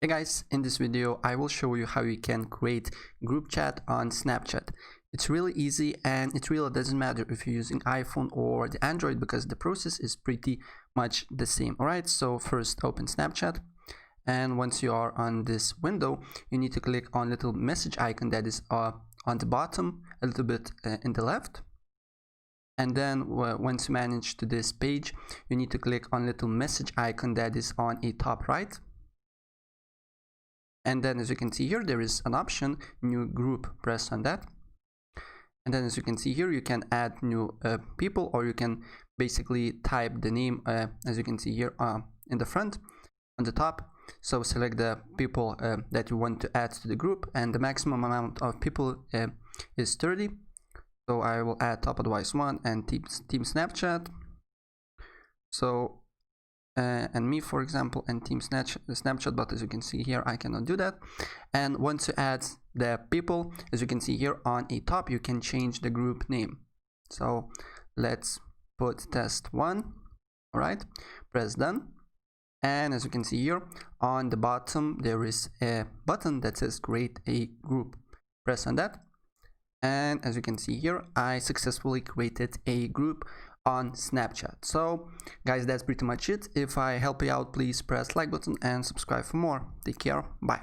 Hey guys, in this video I will show you how you can create group chat on Snapchat. It's really easy and it really doesn't matter if you're using iPhone or the Android because the process is pretty much the same. Alright, so first open Snapchat, and once you are on this window you need to click on little message icon that is on the bottom a little bit in the left. And then once you manage to this page you need to click on little message icon that is on a top right. And then as you can see here, there is an option, new group, press on that. And then as you can see here, you can add new people, or you can basically type the name, as you can see here in the front, on the top. So select the people that you want to add to the group, and the maximum amount of people is 30. So I will add Top Advice 1 and Team Snapchat. So and me, for example, and Team Snapchat, but as you can see here I cannot do that. And once you add the people, as you can see here on a top, you can change the group name. So let's put test1. All right, press done, and as you can see here on the bottom there is a button that says create a group. Press on that, and as you can see here I successfully created a group on Snapchat. So guys, that's pretty much it. If I help you out, please press like button and subscribe for more. Take care, bye.